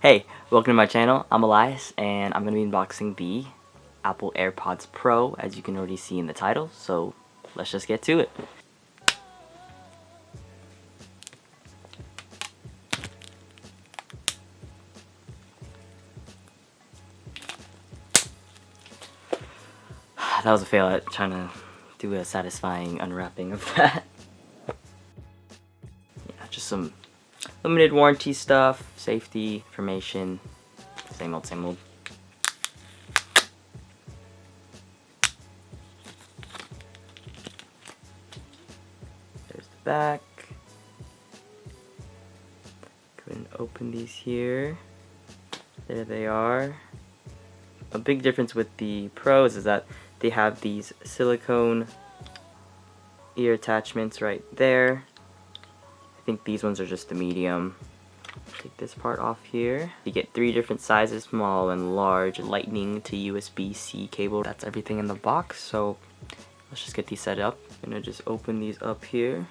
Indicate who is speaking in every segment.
Speaker 1: Hey, welcome to my channel. I'm Elias, and I'm going to be unboxing the Apple AirPods Pro, as you can already see in the title, so let's just get to it. That was a fail at trying to do a satisfying unwrapping of that. Yeah, just some limited warranty stuff, safety information, same old, same old. There's the back. Go ahead and open these here. There they are. A big difference with the Pros is that they have these silicone ear attachments right there. I think these ones are just the medium. Take this part off here. You get 3 different sizes, small and large, lightning to USB-C cable. That's everything in the box, so let's just get these set up. I'm gonna just open these up here,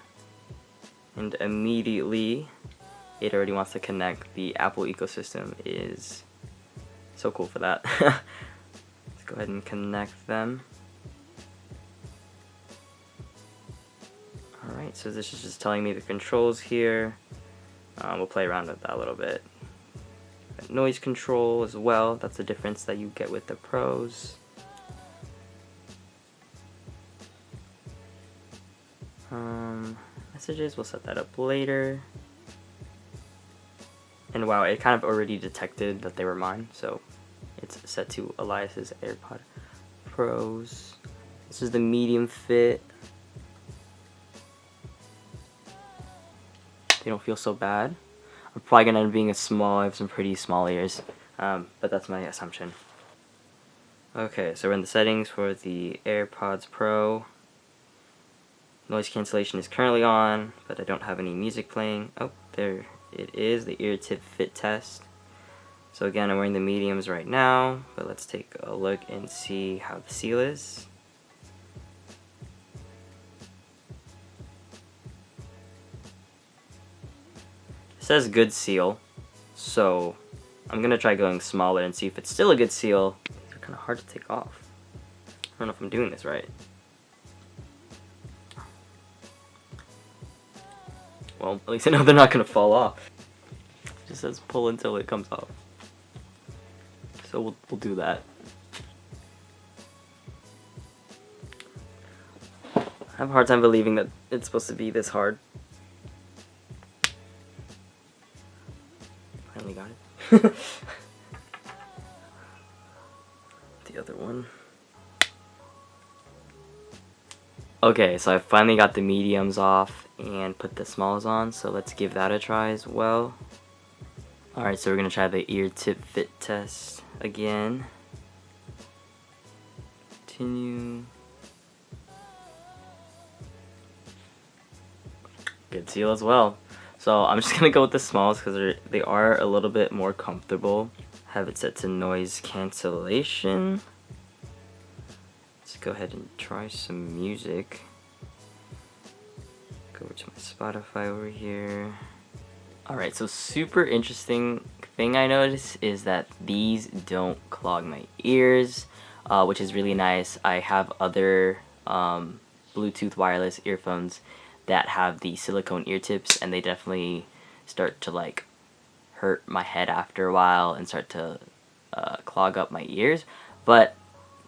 Speaker 1: and immediately it already wants to connect. The Apple ecosystem is so cool for that. Let's go ahead and connect them. Alright, so this is just telling me the controls here. We'll play around with that a little bit. Noise control as well, that's the difference that you get with the Pros. Messages, we'll set that up later. And wow, it kind of already detected that they were mine, so it's set to Elias's AirPod Pros. This is the medium fit. They don't feel so bad. I'm probably gonna end up being a small. I have some pretty small ears, but that's my assumption. Okay, so we're in the settings for the AirPods Pro. Noise cancellation is currently on, but I don't have any music playing. Oh, there it is, the ear tip fit test. So again, I'm wearing the mediums right now, but let's take a look and see how the seal is. It says good seal, so I'm gonna try going smaller and see if it's still a good seal. These are kind of hard to take off. I don't know if I'm doing this right. Well, at least I know they're not gonna fall off. It just says pull until it comes off. So we'll do that. I have a hard time believing that it's supposed to be this hard. Finally got it. The other one. Okay, so I finally got the mediums off and put the smalls on, so let's give that a try as well. Alright, so we're gonna try the ear tip fit test again. Continue. Good seal as well. So I'm just gonna go with the smalls because they are a little bit more comfortable. Have it set to noise cancellation. Let's go ahead and try some music. Go over to my Spotify over here. Alright, so super interesting thing I noticed is that these don't clog my ears, which is really nice. I have other Bluetooth wireless earphones that have the silicone ear tips, and they definitely start to like hurt my head after a while and start to clog up my ears. But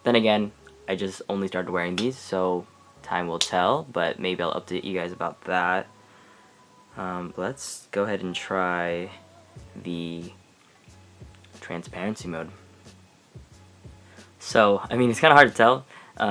Speaker 1: then again, I just only started wearing these, so time will tell, but maybe I'll update you guys about that. Let's go ahead and try the transparency mode. So, I mean, it's kind of hard to tell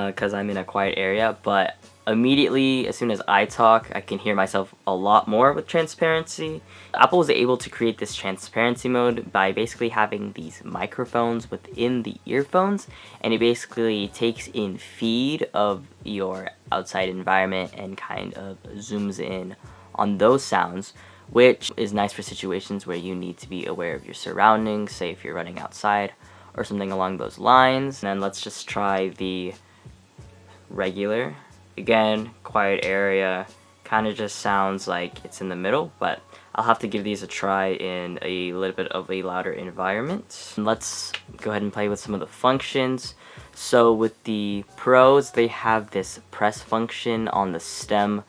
Speaker 1: because I'm in a quiet area, but immediately, as soon as I talk, I can hear myself a lot more with transparency. Apple was able to create this transparency mode by basically having these microphones within the earphones, and it basically takes in feed of your outside environment and kind of zooms in on those sounds, which is nice for situations where you need to be aware of your surroundings, say if you're running outside or something along those lines. And then let's just try the regular. Again, quiet area, kind of just sounds like it's in the middle, but I'll have to give these a try in a little bit of a louder environment. Let's go ahead and play with some of the functions. So with the Pros, they have this press function on the stem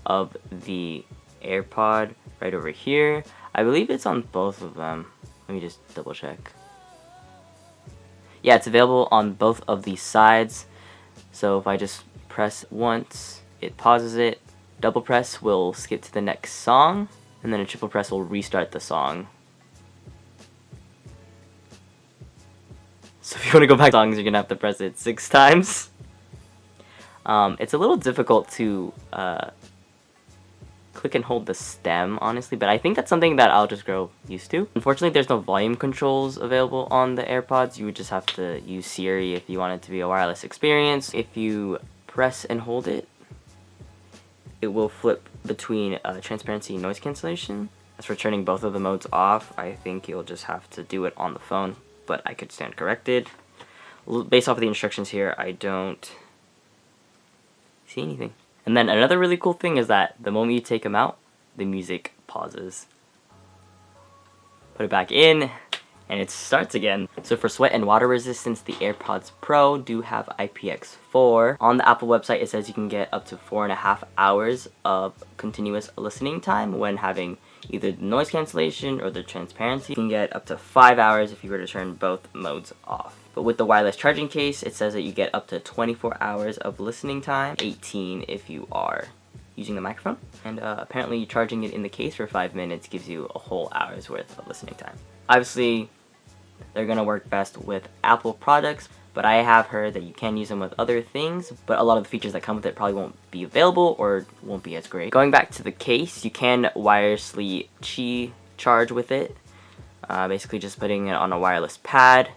Speaker 1: of the AirPod right over here. I believe it's on both of them. Let me just double check. Yeah, it's available on both of these sides. So if I just press once, it pauses it. Double press will skip to the next song, and then a triple press will restart the song. So if you want to go back to songs, you're gonna have to press it 6 times. It's a little difficult to click and hold the stem, honestly, but I think that's something that I'll just grow used to. Unfortunately, there's no volume controls available on the AirPods. You would just have to use Siri if you want it to be a wireless experience. If you press and hold it, it will flip between transparency and noise cancellation. As for turning both of the modes off, I think you'll just have to do it on the phone, but I could stand corrected. Based off of the instructions here, I don't see anything. And then another really cool thing is that the moment you take them out, the music pauses. Put it back in, and it starts again. So for sweat and water resistance, the AirPods Pro do have IPX4. On the Apple website, it says you can get up to 4.5 hours of continuous listening time when having either the noise cancellation or the transparency. You can get up to 5 hours if you were to turn both modes off. But with the wireless charging case, it says that you get up to 24 hours of listening time, 18 if you are using the microphone. And apparently charging it in the case for 5 minutes gives you a whole hour's worth of listening time. Obviously, they're gonna work best with Apple products, but I have heard that you can use them with other things, but a lot of the features that come with it probably won't be available or won't be as great. Going back to the case, you can wirelessly Qi charge with it, basically just putting it on a wireless pad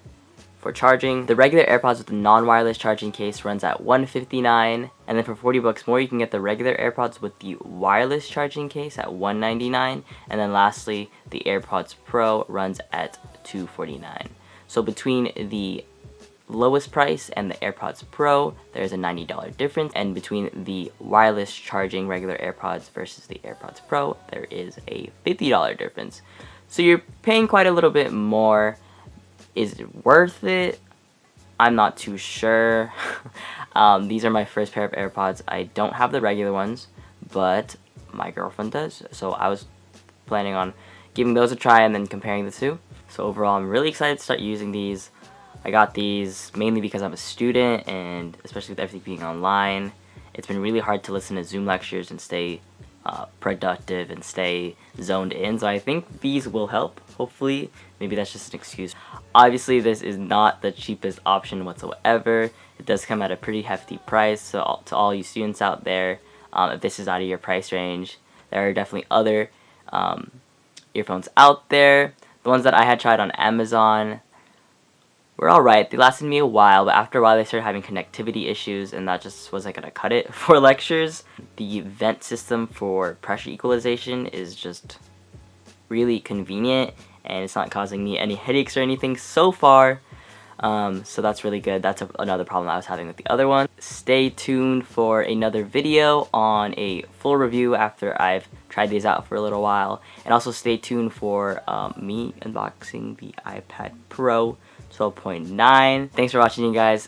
Speaker 1: for charging. The regular AirPods with the non-wireless charging case runs at $159, and then for 40 bucks more, you can get the regular AirPods with the wireless charging case at $199, and then lastly, the AirPods Pro runs at $249. So between the lowest price and the AirPods Pro, there's a $90 difference, and between the wireless charging regular AirPods versus the AirPods Pro, there is a $50 difference. So you're paying quite a little bit more. Is it worth it? I'm not too sure. These are my first pair of AirPods. I don't have the regular ones, but my girlfriend does, so I was planning on giving those a try and then comparing the two. So overall, I'm really excited to start using these. I got these mainly because I'm a student, and especially with everything being online, it's been really hard to listen to Zoom lectures and stay productive and stay zoned in. So I think these will help, hopefully. Maybe that's just an excuse. Obviously, this is not the cheapest option whatsoever. It does come at a pretty hefty price, so to all you students out there, if this is out of your price range, there are definitely other earphones out there. The ones that I had tried on Amazon were alright. They lasted me a while, but after a while they started having connectivity issues, and that just wasn't gonna cut it for lectures. The vent system for pressure equalization is just really convenient, and it's not causing me any headaches or anything so far. So that's really good. That's another problem I was having with the other one. Stay tuned for another video on a full review after I've tried these out for a little while. And also stay tuned for me unboxing the iPad Pro 12.9. Thanks for watching, you guys.